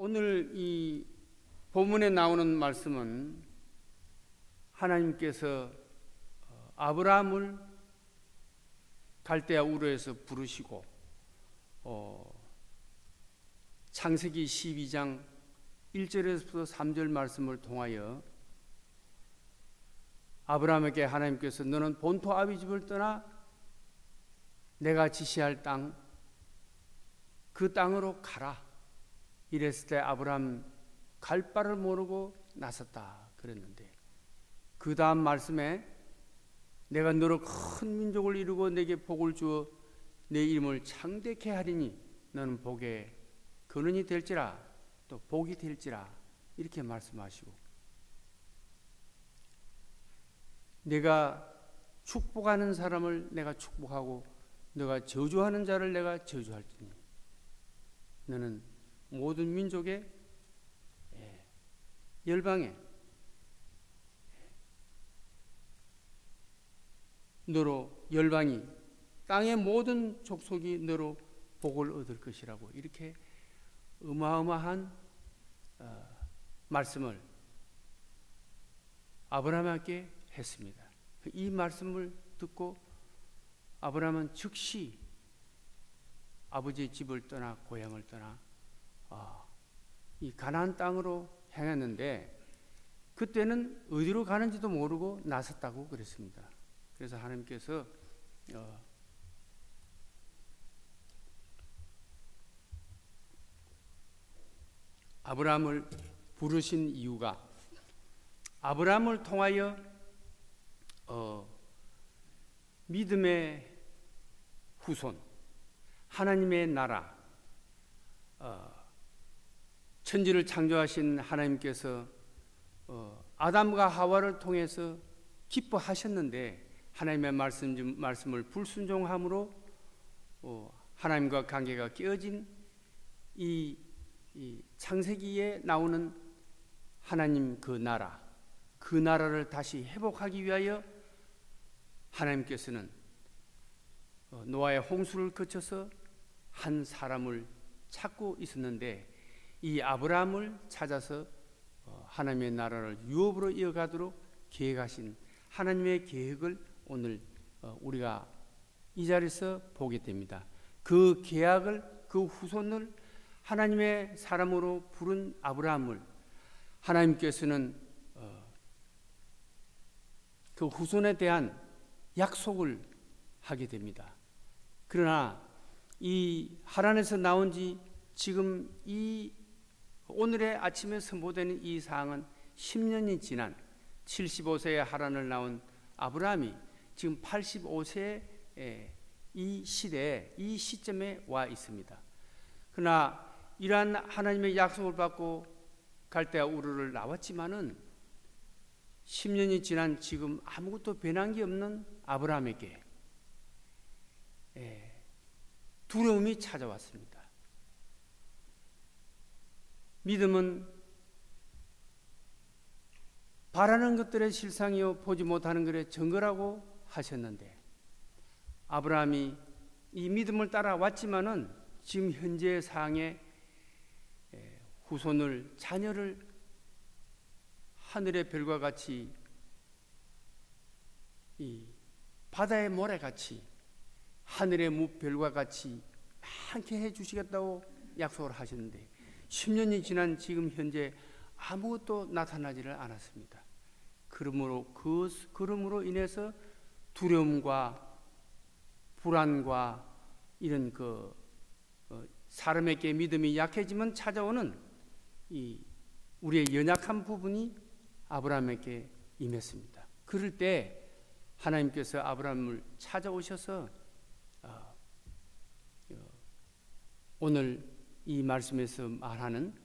오늘 이 본문에 나오는 말씀은 하나님께서 아브라함을 갈대아 우르에서 부르시고 창세기 12장 1절에서 3절 말씀을 통하여 아브라함에게 하나님께서 너는 본토 아비 집을 떠나 내가 지시할 땅, 그 땅으로 가라 이랬을 때 아브라함 갈 바를 모르고 나섰다 그랬는데, 그 다음 말씀에 내가 너로 큰 민족을 이루고 내게 복을 주어 내 이름을 창대케 하리니 너는 복의 근원이 될지라 또 복이 될지라 이렇게 말씀하시고, 내가 축복하는 사람을 내가 축복하고 내가 저주하는 자를 내가 저주할지니 너는 모든 민족의 열방에 너로 열방이 땅의 모든 족속이 너로 복을 얻을 것이라고 이렇게 어마어마한 말씀을 아브라함에게 했습니다. 이 말씀을 듣고 아브라함은 즉시 아버지의 집을 떠나 고향을 떠나 이 가나안 땅으로 향했는데, 그때는 어디로 가는지도 모르고 나섰다고 그랬습니다. 그래서 하나님께서 아브라함을 부르신 이유가 아브라함을 통하여 믿음의 후손, 하나님의 나라, 천지를 창조하신 하나님께서 아담과 하와를 통해서 기뻐하셨는데 하나님의 말씀을 불순종함으로 하나님과 관계가 깨어진 이 창세기에 나오는 하나님 그 나라를 다시 회복하기 위하여 하나님께서는 노아의 홍수를 거쳐서 한 사람을 찾고 있었는데, 이 아브라함을 찾아서 하나님의 나라를 유업으로 이어가도록 계획하신 하나님의 계획을 오늘 우리가 이 자리에서 보게 됩니다. 그 계약을, 그 후손을 하나님의 사람으로 부른 아브라함을 하나님께서는 그 후손에 대한 약속을 하게 됩니다. 그러나 이 하란에서 나온 지 지금 이 오늘의 아침에 선포되는 이 사항은 10년이 지난 75세의 하란을 나온 아브라함이 지금 85세의 이 시대에, 이 시점에 와 있습니다. 그러나 이러한 하나님의 약속을 받고 갈대아 우르를 나왔지만은 10년이 지난 지금 아무것도 변한 게 없는 아브라함에게 두려움이 찾아왔습니다. 믿음은 바라는 것들의 실상이요 보지 못하는 것의 증거라고 하셨는데, 아브라함이 이 믿음을 따라왔지만은 지금 현재의 상황에 후손을, 자녀를 하늘의 별과 같이, 이 바다의 모래같이, 하늘의 무별과 같이 많게 해주시겠다고 약속을 하셨는데 10년이 지난 지금 현재 아무것도 나타나지를 않았습니다. 그러므로 인해서 두려움과 불안과 이런 사람에게 믿음이 약해지면 찾아오는 이 우리의 연약한 부분이 아브라함에게 임했습니다. 그럴 때 하나님께서 아브라함을 찾아오셔서 오늘 이 말씀에서 말하는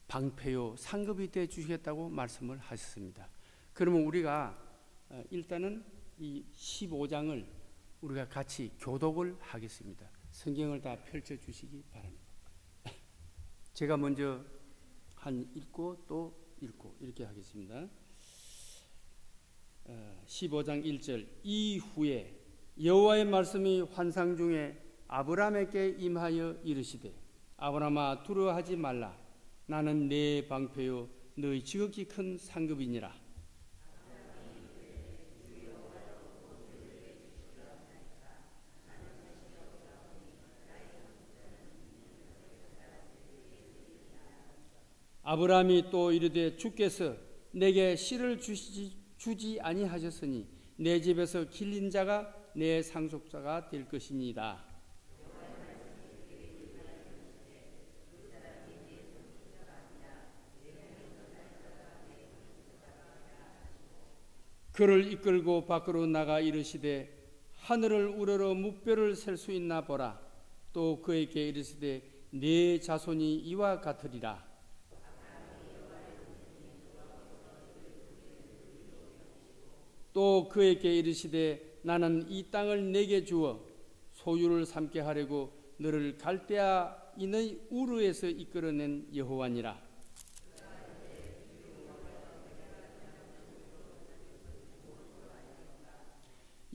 방패요 상급이 되어 주시겠다고 말씀을 하셨습니다. 그러면 우리가 일단은 이 15장을 우리가 같이 교독을 하겠습니다. 성경을 다 펼쳐 주시기 바랍니다. 제가 먼저 읽고 또 읽고 이렇게 하겠습니다. 15장 1절. 이후에 여호와의 말씀이 환상 중에 아브라함에게 임하여 이르시되 아브라함아 두려워하지 말라. 나는 네 방패요 너희 지극히 큰 상급이니라. 아브라함이 또 이르되 주께서 내게 씨를 주지 아니하셨으니 내 집에서 길린 자가 내 상속자가 될 것이니이다. 그를 이끌고 밖으로 나가 이르시되 하늘을 우러러 묵별을 셀 수 있나 보라. 또 그에게 이르시되 네 자손이 이와 같으리라. 또 그에게 이르시되 나는 이 땅을 내게 주어 소유를 삼게 하려고 너를 갈대아 인의 우르에서 이끌어낸 여호와니라.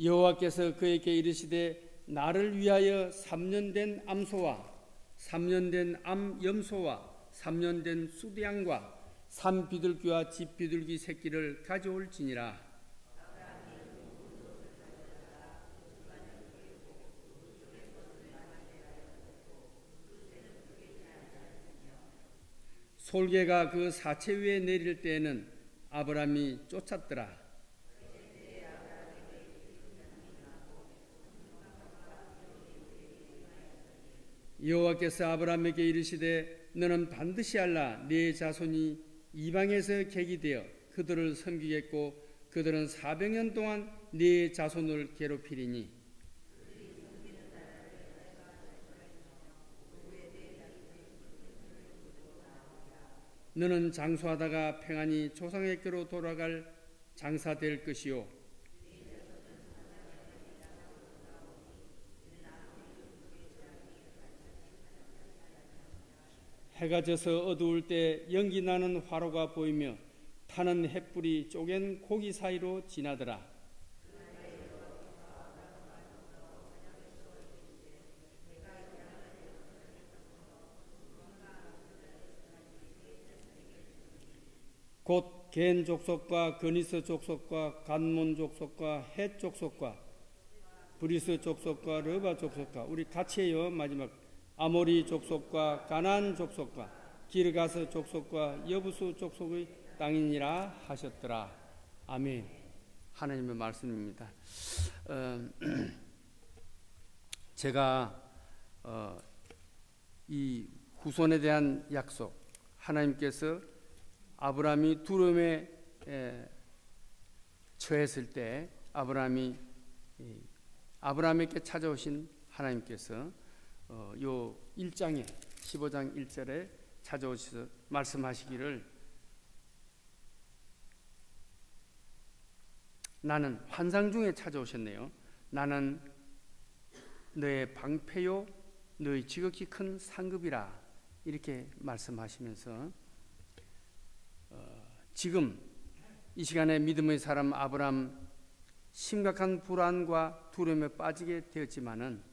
여호와께서 그에게 이르시되 나를 위하여 3년 된 암소와 3년 된 암염소와 3년 된 수대양과 산비둘기와 집비둘기 새끼를 가져올지니라. 솔개가 그 사체 위에 내릴 때에는 아브라함이 쫓았더라. 여호와께서 아브라함에게 이르시되 너는 반드시 알라. 네 자손이 이방에서 객이 되어 그들을 섬기겠고 그들은 400년 동안 네 자손을 괴롭히리니 너는 장수하다가 평안히 조상에게로 돌아갈 장사될 것이요 해가 져서 어두울 때 연기 나는 화로가 보이며 타는 햇불이 쪼갠 고기 사이로 지나더라. 곧 겐 족속과 그니스 족속과 간몬 족속과 헷 족속과 브리스 족속과 르바 족속과 우리 같이 해요. 마지막 아모리 족속과 가나안 족속과 기르가스 족속과 여부수 족속의 땅이니라 하셨더라. 아멘. 하나님의 말씀입니다. 제가 이 후손에 대한 약속, 하나님께서 아브라함이 두려움에 처했을 때 아브라함에게 찾아오신 하나님께서 요 1장에 15장 1절에 찾아오셔서 말씀하시기를 나는 환상 중에 찾아오셨네요. 나는 너의 방패요 너의 지극히 큰 상급이라 이렇게 말씀하시면서 지금 이 시간에 믿음의 사람 아브라함 심각한 불안과 두려움에 빠지게 되었지만은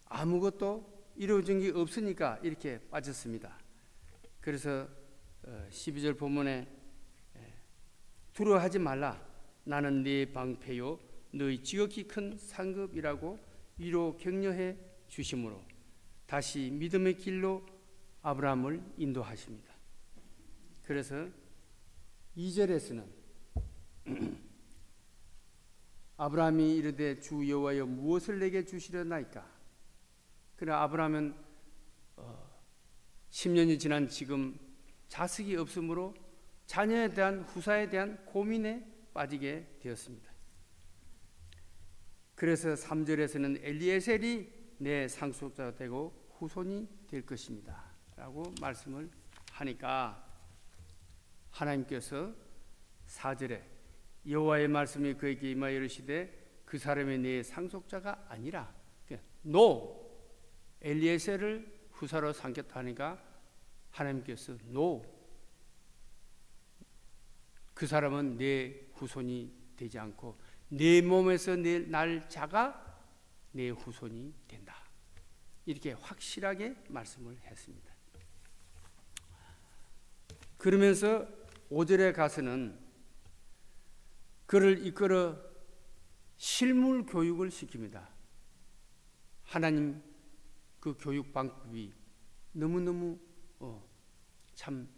아무것도 이루어진 게 없으니까 이렇게 빠졌습니다. 그래서 12절 본문에 두려워하지 말라. 나는 네 방패요 너희 지극히 큰 상급이라고 위로 격려해 주심으로 다시 믿음의 길로 아브라함을 인도하십니다. 그래서 2절에서는 아브라함이 이르되 주 여호와여 무엇을 내게 주시려나이까. 그러나 아브라함은 10년이 지난 지금 자식이 없으므로 자녀에 대한 후사에 대한 고민에 빠지게 되었습니다. 그래서 3절에서는 엘리에셀이 내 상속자가 되고 후손이 될 것입니다 라고 말씀을 하니까 하나님께서 4절에 여호와의 말씀이 그에게 임하여 이르시되 그 사람이 내 상속자가 아니라 노 엘리에셀을 후사로 삼겠다 하니까 하나님께서 노 그 사람은 내 후손이 되지 않고 내 몸에서 날 자가 내 후손이 된다. 이렇게 확실하게 말씀을 했습니다. 그러면서 5절에 가서는 그를 이끌어 실물 교육을 시킵니다. 하나님 그 교육 방법이 너무너무 참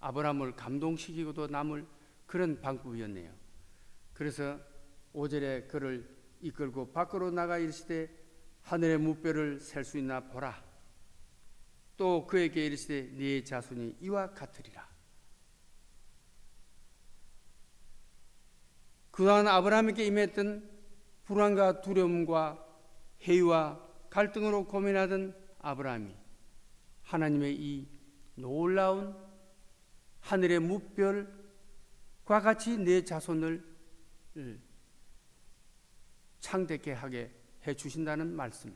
아브라함을 감동시키고도 남을 그런 방법이었네요. 그래서 5절에 그를 이끌고 밖으로 나가 이르시되 하늘의 무뼈를 셀 수 있나 보라. 또 그에게 이르시되 네 자손이 이와 같으리라. 그동안 아브라함에게 임했던 불안과 두려움과 회의와 갈등으로 고민하던 아브라함이 하나님의 이 놀라운 하늘의 무별과 같이 내 자손을 창대케 하게 해 주신다는 말씀.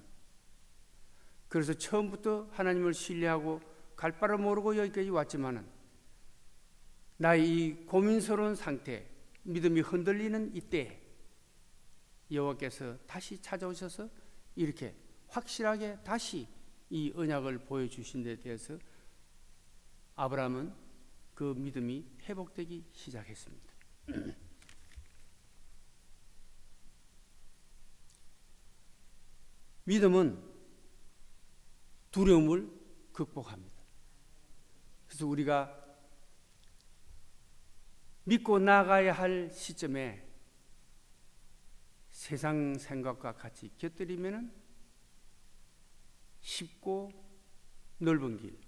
그래서 처음부터 하나님을 신뢰하고 갈 바를 모르고 여기까지 왔지만은 나의 이 고민스러운 상태, 믿음이 흔들리는 이때 여호와께서 다시 찾아오셔서 이렇게 확실하게 다시 이 언약을 보여주신 데 대해서 아브라함은 그 믿음이 회복되기 시작했습니다. 믿음은 두려움을 극복합니다. 그래서 우리가 믿고 나가야 할 시점에 세상 생각과 같이 곁들이면 쉽고 넓은 길,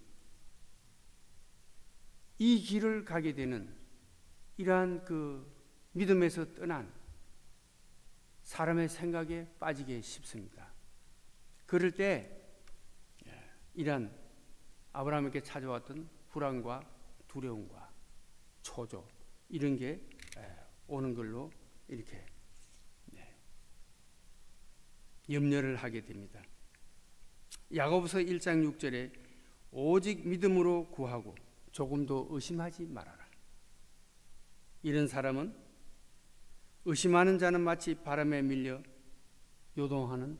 이 길을 가게 되는 이러한 그 믿음에서 떠난 사람의 생각에 빠지게 쉽습니다. 그럴 때 이러한 아브라함에게 찾아왔던 불안과 두려움과 초조 이런 게 오는 걸로 이렇게 염려를 하게 됩니다. 야고보서 1장 6절에 오직 믿음으로 구하고 조금도 의심하지 말아라. 이런 사람은 의심하는 자는 마치 바람에 밀려 요동하는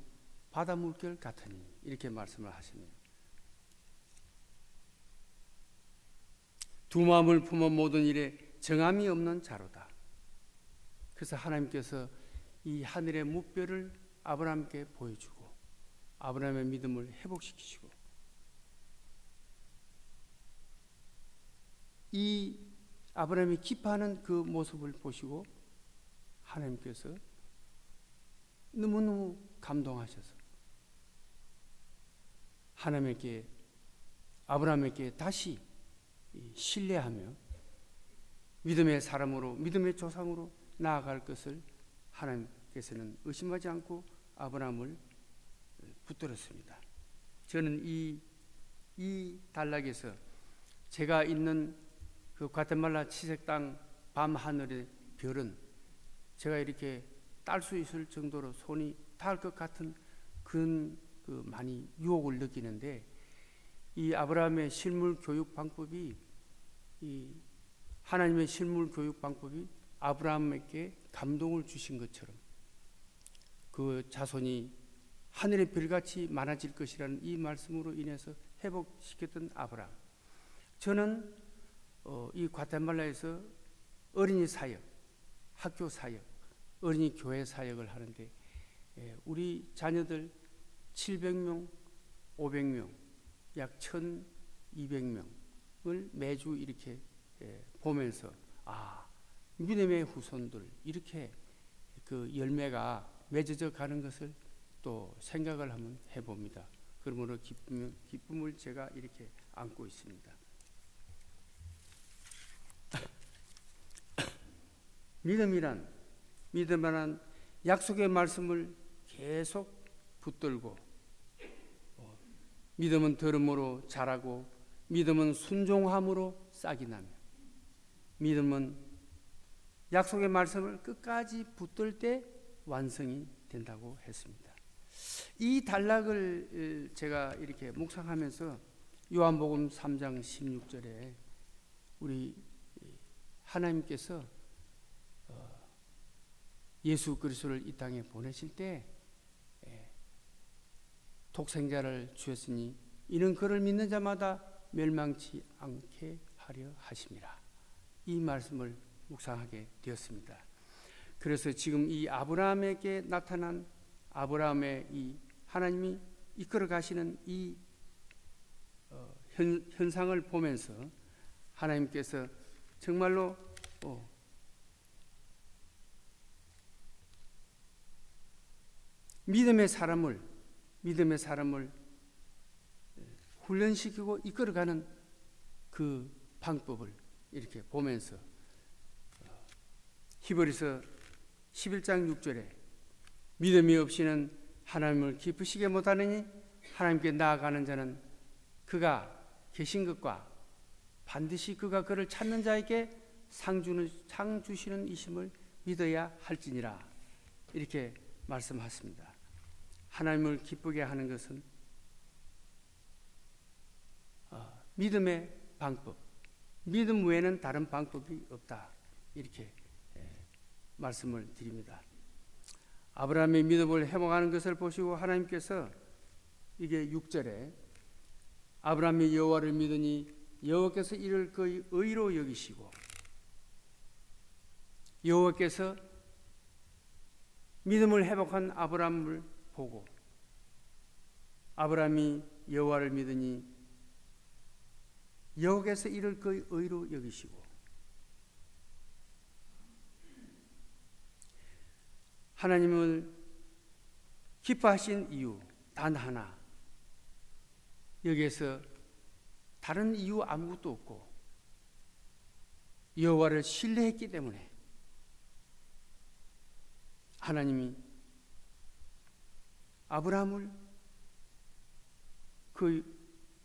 바다 물결 같으니 이렇게 말씀을 하십니다. 두 마음을 품어 모든 일에 정함이 없는 자로다. 그래서 하나님께서 이 하늘의 무뼈를 아브라함께 보여주고 아브라함의 믿음을 회복시키시고 이 아브라함이 기뻐하는 그 모습을 보시고 하나님께서 너무너무 감동하셔서 하나님께 아브라함에게 다시 신뢰하며 믿음의 사람으로 믿음의 조상으로 나아갈 것을 하나님께서는 의심하지 않고 아브라함을 붙들었습니다. 저는 이 단락에서 제가 있는 그 과테말라 치색 땅 밤하늘의 별은 제가 이렇게 딸 수 있을 정도로 손이 닿을 것 같은 그런 그 많이 유혹을 느끼는데 이 아브라함의 실물 교육 방법이 이 하나님의 실물 교육 방법이 아브라함에게 감동을 주신 것처럼 그 자손이 하늘의 별같이 많아질 것이라는 이 말씀으로 인해서 회복시켰던 아브라함. 저는 이 과테말라에서 어린이 사역, 학교 사역, 어린이 교회 사역을 하는데 우리 자녀들 700명, 500명, 약 1200명을 매주 이렇게 보면서 믿음의 후손들 이렇게 그 열매가 맺어져 가는 것을 또 생각을 한번 해봅니다. 그러므로 기쁨을 제가 이렇게 안고 있습니다. 믿음이란 약속의 말씀을 계속 붙들고 믿음은 들음으로 자라고 믿음은 순종함으로 싹이 나며 믿음은 약속의 말씀을 끝까지 붙들 때 완성이 된다고 했습니다. 이 단락을 제가 이렇게 묵상하면서 요한복음 3장 16절에 우리 하나님께서 예수 그리스도를 이 땅에 보내실 때 독생자를 주셨으니 이는 그를 믿는 자마다 멸망치 않게 하려 하심이라. 이 말씀을 묵상하게 되었습니다. 그래서 지금 이 아브라함에게 나타난 아브라함의 이 하나님이 이끌어 가시는 이 현상을 보면서 하나님께서 정말로 믿음의 사람을 훈련시키고 이끌어가는 그 방법을 이렇게 보면서 히브리서 11장 6절에 믿음이 없이는 하나님을 기쁘시게 못하느니 하나님께 나아가는 자는 그가 계신 것과 반드시 그가 그를 찾는 자에게 상 주시는 이심을 믿어야 할지니라. 이렇게 말씀하십니다. 하나님을 기쁘게 하는 것은 믿음의 방법, 믿음 외에는 다른 방법이 없다. 이렇게 말씀을 드립니다. 아브라함의 믿음을 회복하는 것을 보시고 하나님께서 이게 6절에 아브라함이 여호와를 믿으니 여호와께서 이를 그의 의로 여기시고, 여호와께서 믿음을 회복한 아브라함을 보고 아브라함이 여호와를 믿으니 여호와께서 이를 그의 의로 여기시고, 하나님을 기뻐하신 이유 단 하나, 여기에서 다른 이유 아무것도 없고 여호와를 신뢰했기 때문에 하나님이 아브라함을 그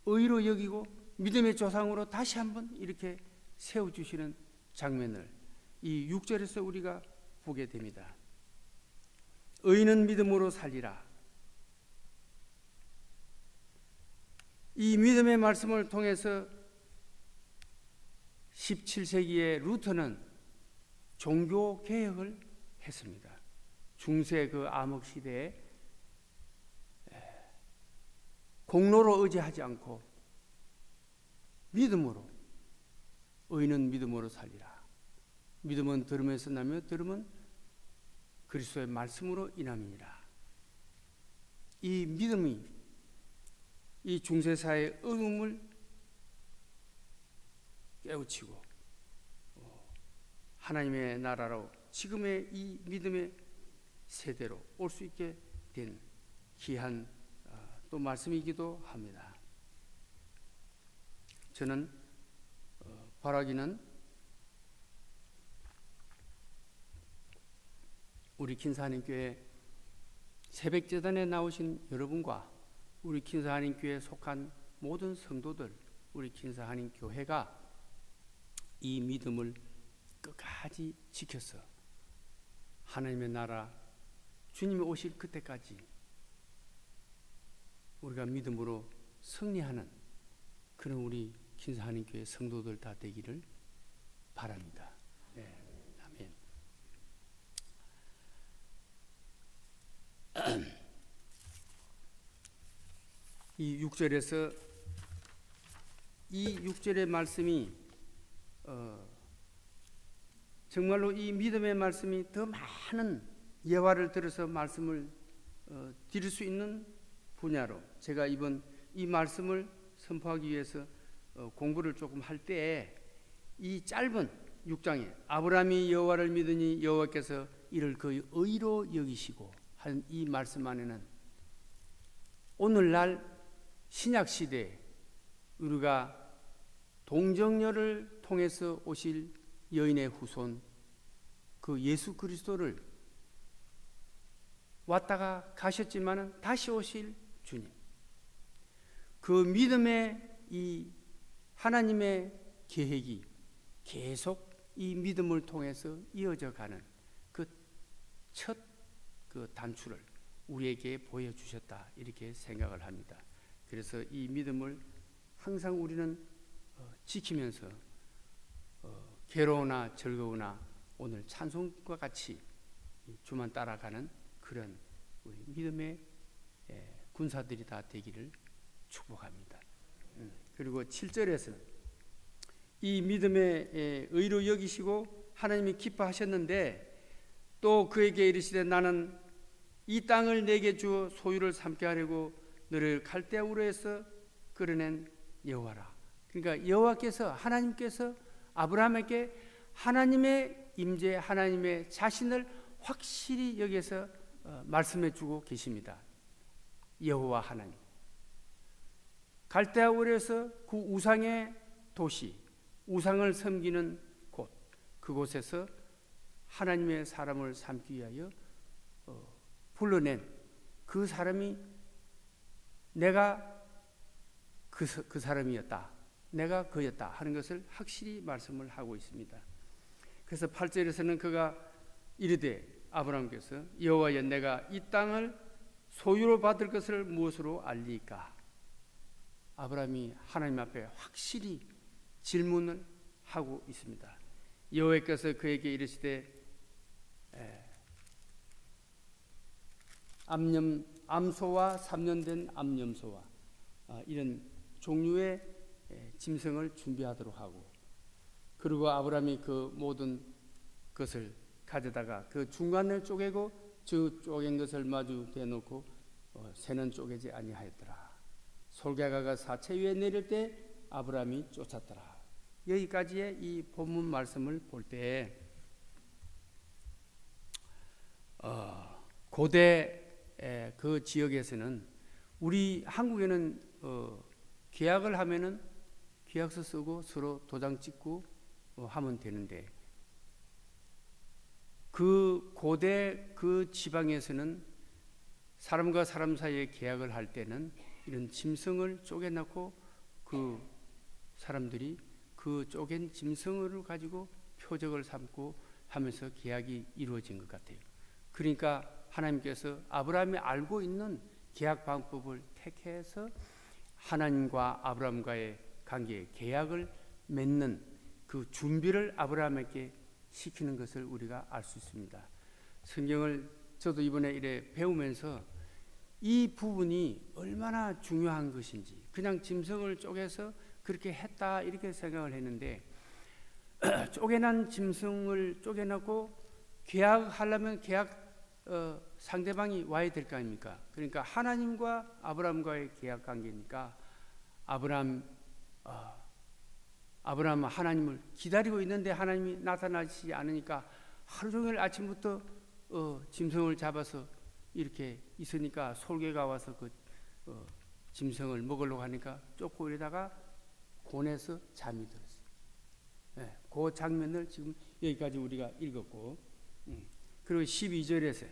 의로 여기고 믿음의 조상으로 다시 한번 이렇게 세워주시는 장면을 이 6절에서 우리가 보게 됩니다. 의인은 믿음으로 살리라. 이 믿음의 말씀을 통해서 17세기의 루터는 종교 개혁을 했습니다. 중세 그 암흑 시대에 공로로 의지하지 않고 믿음으로, 의인은 믿음으로 살리라. 믿음은 들음에서 나며 들음은 그리스도의 말씀으로 인함이니라. 이 믿음이 이 중세사의 어둠을 깨우치고 하나님의 나라로 지금의 이 믿음의 세대로 올 수 있게 된 귀한 또 말씀이기도 합니다. 저는 바라기는 우리 kinsa하나님교회 새벽재단에 나오신 여러분과 우리 kinsa하나님교회에 속한 모든 성도들, 우리 kinsa하나님교회가 이 믿음을 끝까지 지켜서 하나님의 나라, 주님이 오실 그때까지 우리가 믿음으로 승리하는 그런 우리 kinsa하나님교회 성도들 다 되기를 바랍니다. 네, 아멘. 이 6절에서 이 6절의 말씀이 정말로 이 믿음의 말씀이 더 많은 예화를 들어서 말씀을 드릴 수 있는 분야로 제가 이번 이 말씀을 선포하기 위해서 공부를 조금 할 때에 이 짧은 6장에 아브라함이 여호와를 믿으니 여호와께서 이를 그의 의로 여기시고 한 이 말씀 안에는 오늘날 신약시대에 우리가 동정녀를 통해서 오실 여인의 후손 그 예수 그리스도를 왔다가 가셨지만은 다시 오실 주님, 그 믿음의 이 하나님의 계획이 계속 이 믿음을 통해서 이어져 가는 그 첫 그 단추를 우리에게 보여주셨다, 이렇게 생각을 합니다. 그래서 이 믿음을 항상 우리는 지키면서 괴로우나 즐거우나 오늘 찬송과 같이 주만 따라가는 그런 우리 믿음의 군사들이 다 되기를 축복합니다. 그리고 7절에서는 이 믿음의 의로 여기시고 하나님이 기뻐하셨는데 또 그에게 이르시되 나는 이 땅을 내게 주어 소유를 삼게 하려고 너를 갈대아 우르에서 끌어낸 여호와라. 그러니까 여호와께서 하나님께서 아브라함에게 하나님의 임재, 하나님의 자신을 확실히 여기에서 말씀해 주고 계십니다. 여호와 하나님. 갈대아 우르에서 그 우상의 도시, 우상을 섬기는 곳, 그곳에서 하나님의 사람을 삼기 위하여 불러낸 그 사람이 내가 그 사람이었다, 내가 그였다 하는 것을 확실히 말씀을 하고 있습니다. 그래서 8절에서는 그가 이르되 아브라함께서 여호와여 내가 이 땅을 소유로 받을 것을 무엇으로 알리까? 아브라함이 하나님 앞에 확실히 질문을 하고 있습니다. 여호와께서 그에게 이르시되 암소와 3년 된 암염소와 이런 종류의 짐승을 준비하도록 하고, 그리고 아브라함이 그 모든 것을 가져다가 그 중간을 쪼개고 저 쪼갠 것을 마주 대놓고 새는 쪼개지 아니하였더라. 솔개가가 사체 위에 내릴 때 아브라함이 쫓았더라. 여기까지의 이 본문 말씀을 볼 때 고대 그 지역에서는, 우리 한국에는 계약을 하면은 계약서 쓰고 서로 도장 찍고 하면 되는데, 그 고대 그 지방에서는 사람과 사람 사이에 계약을 할 때는 이런 짐승을 쪼개놓고 그 사람들이 그 쪼갠 짐승을 가지고 표적을 삼고 하면서 계약이 이루어진 것 같아요. 그러니까 하나님께서 아브라함이 알고 있는 계약 방법을 택해서 하나님과 아브라함과의 관계에 계약을 맺는 그 준비를 아브라함에게 시키는 것을 우리가 알 수 있습니다. 성경을 저도 이번에 이래 배우면서 이 부분이 얼마나 중요한 것인지, 그냥 짐승을 쪼개서 그렇게 했다 이렇게 생각을 했는데, 쪼개난 짐승을 쪼개놓고 계약하려면 상대방이 와야 될 거 아닙니까? 그러니까 하나님과 아브라함과의 계약 관계니까 아브라함은 하나님을 기다리고 있는데 하나님이 나타나지 않으니까 하루 종일 아침부터 짐승을 잡아서 이렇게 있으니까 솔개가 와서 그 짐승을 먹으려고 하니까 쫓고 이러다가 곤에서 잠이 들었어요. 네, 그 장면을 지금 여기까지 우리가 읽었고, 그리고 12절에서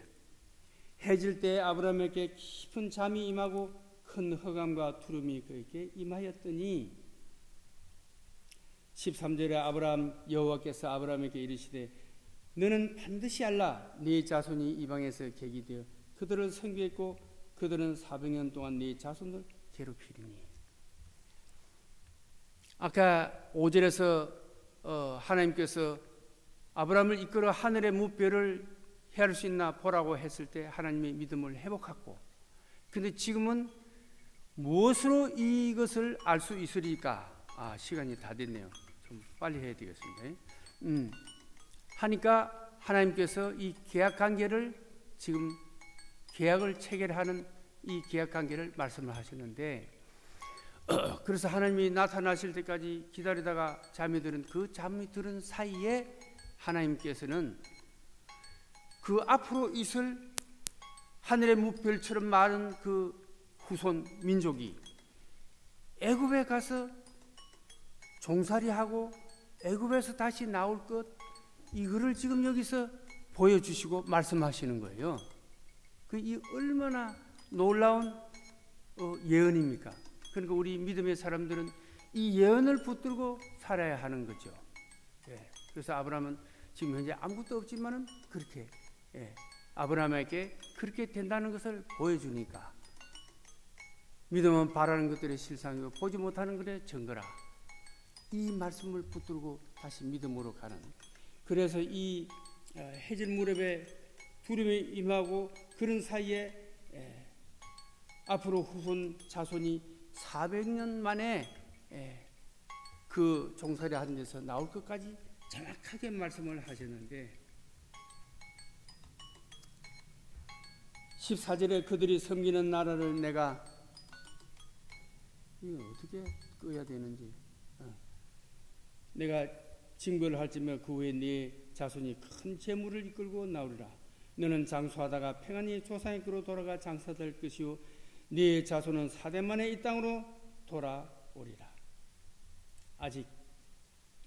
해질 때 아브라함에게 깊은 잠이 임하고 큰 흑암과 두름이 그에게 임하였더니, 13절에 아브라함 여호와께서 아브라함에게 이르시되 너는 반드시 알라 네 자손이 이방에서 객이 되어 그들을 섬기겠고 그들은 400년 동안 네 자손을 괴롭히리니. 아까 5절에서 하나님께서 아브라함을 이끌어 하늘의 무별을 헤아릴 수 있나 보라고 했을 때 하나님의 믿음을 회복하고, 근데 지금은 무엇으로 이것을 알 수 있으리까? 시간이 다 됐네요. 좀 빨리 해야 되겠습니다. 하니까 하나님께서 이 계약 관계를, 지금 계약을 체결하는 이 계약 관계를 말씀을 하셨는데, 그래서 하나님이 나타나실 때까지 기다리다가 잠이 들은 그 잠이 들은 사이에 하나님께서는 그 앞으로 있을 하늘의 무별처럼 많은 그 후손 민족이 애굽에 가서 종살이하고 애굽에서 다시 나올 것, 이거를 지금 여기서 보여주시고 말씀하시는 거예요. 이 얼마나 놀라운 예언입니까? 그러니까 우리 믿음의 사람들은 이 예언을 붙들고 살아야 하는 거죠. 그래서 아브라함은 지금 현재 아무것도 없지만은 그렇게 아브라함에게 그렇게 된다는 것을 보여주니까, 믿음은 바라는 것들의 실상이고 보지 못하는 것의 증거라. 이 말씀을 붙들고 다시 믿음으로 가는. 그래서 이 해질 무렵에 두름이 임하고 그런 사이에 앞으로 후손 자손이 400년 만에 그 종살이 하는 데서 나올 것까지 정확하게 말씀을 하셨는데 14절에 그들이 섬기는 나라를 내가 이거 어떻게 꺼야 되는지 내가 징벌을 할지며 그 후에 네 자손이 큰 재물을 이끌고 나오리라. 너는 장수하다가 평안히 조상의 께로 돌아가 장사될 것이요 네 자손은 4대 만에 이 땅으로 돌아오리라. 아직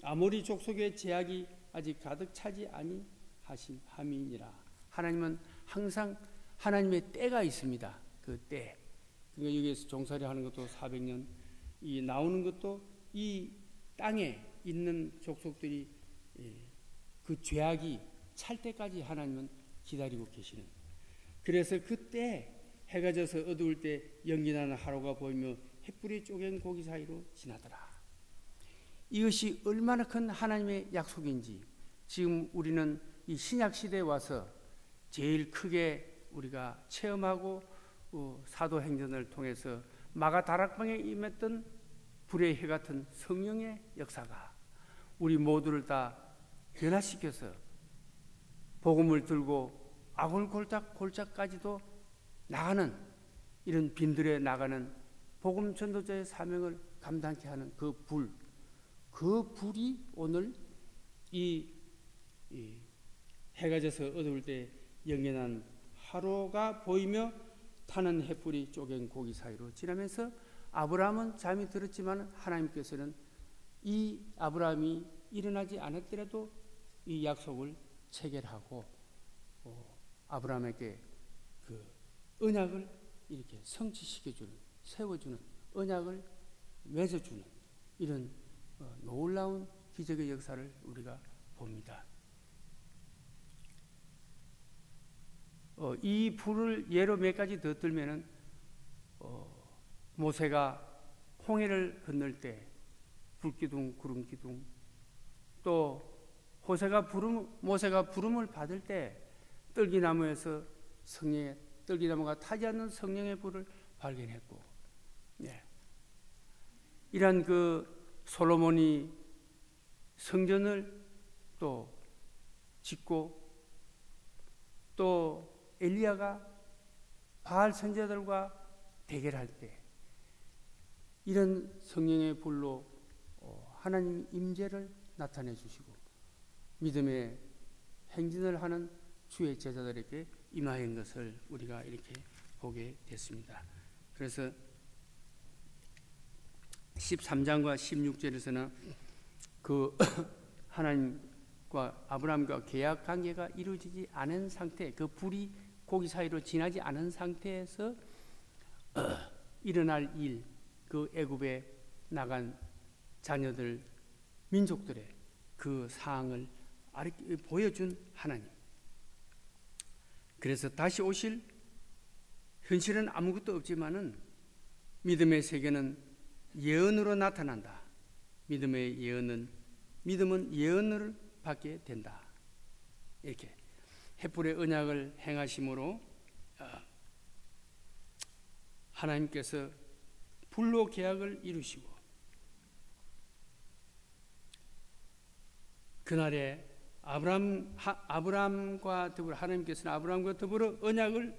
아모리 족속의 제약이 아직 가득 차지 아니함이니라. 하나님은 항상 하나님의 때가 있습니다. 그 때. 그러니까 여기에서 종살이 하는 것도 400년, 이 나오는 것도 이 땅에 있는 족속들이 그 죄악이 찰 때까지 하나님은 기다리고 계시는. 그래서 그때 해가 져서 어두울 때 연기나는 하루가 보이며 햇불이 쪼갠 고기 사이로 지나더라. 이것이 얼마나 큰 하나님의 약속인지 지금 우리는 이 신약 시대에 와서 제일 크게 우리가 체험하고 사도행전을 통해서 마가 다락방에 임했던 불의 해 같은 성령의 역사가 우리 모두를 다 변화시켜서 복음을 들고 아골골짝골짝까지도 나가는 이런 빈들에 나가는 복음 전도자의 사명을 감당케 하는 그 불이 오늘 이 해가 져서 어두울 때 영연한 하루가 보이며 타는 햇불이 쪼갠 고기 사이로 지나면서 아브라함은 잠이 들었지만 하나님께서는 이 아브라함이 일어나지 않았더라도 이 약속을 체결하고 아브라함에게 그 언약을 이렇게 성취시켜주는, 세워주는, 언약을 맺어주는 이런 놀라운 기적의 역사를 우리가 봅니다. 이 불을 예로 몇 가지 더 들면은 모세가 홍해를 건널 때 불기둥, 구름기둥, 또 모세가 부름을 받을 때 떨기나무에서 떨기나무가 타지 않는 성령의 불을 발견했고, 이런 그 솔로몬이 성전을 또 짓고 또 엘리야가 바알 선지자들과 대결할 때 이런 성령의 불로 하나님 임재를 나타내 주시고 믿음의 행진을 하는 주의 제자들에게 임하인 것을 우리가 이렇게 보게 됐습니다. 그래서 13장과 16절에서는 그 하나님과 아브라함과 계약 관계가 이루어지지 않은 상태, 그 불이 고기 사이로 지나지 않은 상태에서 일어날 일, 그 애굽에 나간 자녀들, 민족들의 그 사항을 보여준 하나님. 그래서 다시 오실 현실은 아무것도 없지만은 믿음의 세계는 예언으로 나타난다. 믿음은 예언을 받게 된다. 이렇게 햇불의 언약을 행하심으로 하나님께서 불로 계약을 이루시고 그날에 아브라함과 더불어 하나님께서는 아브라함과 더불어 언약을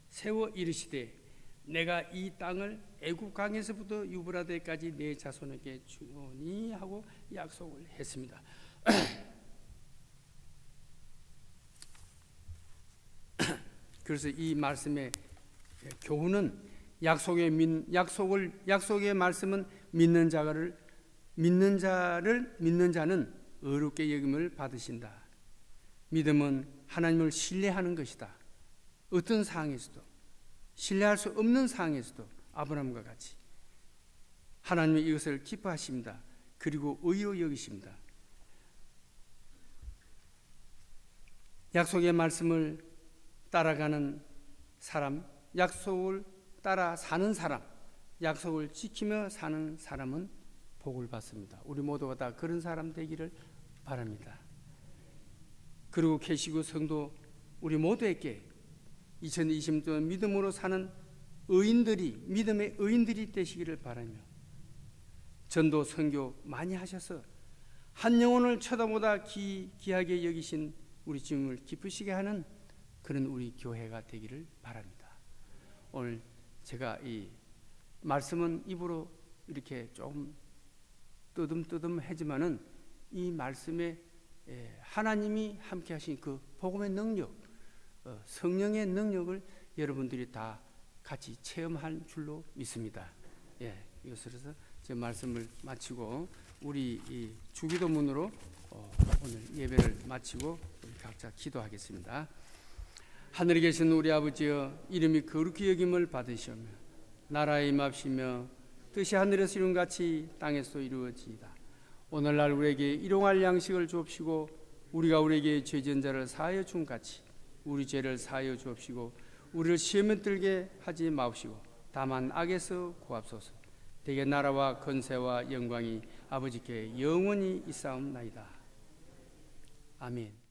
세워 이르시되 내가 이 땅을 애굽 강에서부터 유브라데까지 내 자손에게 주노니 하고 약속을 했습니다. 그래서 이 말씀의 교훈은 약속의 말씀은 믿는 자는 의롭게 여김을 받으신다. 믿음은 하나님을 신뢰하는 것이다. 어떤 상황에서도 신뢰할 수 없는 상황에서도 아브라함과 같이 하나님이 이것을 기뻐하십니다. 그리고 의로 여기십니다. 약속의 말씀을 따라가는 사람, 약속을 따라 사는 사람, 약속을 지키며 사는 사람은 복을 받습니다. 우리 모두가 다 그런 사람 되기를 바랍니다. 그리고 계시고 성도 우리 모두에게 2020년 믿음으로 사는 의인들이, 믿음의 의인들이 되시기를 바라며, 전도 선교 많이 하셔서 한 영혼을 쳐다보다 귀하게 여기신 우리 주님을 기쁘시게 하는 그런 우리 교회가 되기를 바랍니다. 오늘 제가 이 말씀은 입으로 이렇게 조금 뜨듬뜨듬하지만은 이 말씀에 하나님이 함께 하신 그 복음의 능력, 성령의 능력을 여러분들이 다 같이 체험할 줄로 믿습니다. 이것으로 제 말씀을 마치고 우리 이 주기도문으로 오늘 예배를 마치고 우리 각자 기도하겠습니다. 하늘에 계신 우리 아버지여, 이름이 거룩히 여김을 받으시오며 나라에 임합시며 뜻이 하늘에서 이룬 같이 땅에서 이루어지이다. 오늘날 우리에게 일용할 양식을 주옵시고 우리가 우리에게 죄진 자를 사하여 준 같이 우리 죄를 사하여 주옵시고 우리를 시험에 들게 하지 마옵시고 다만 악에서 구하옵소서. 대개 나라와 권세와 영광이 아버지께 영원히 있사옵나이다. 아멘.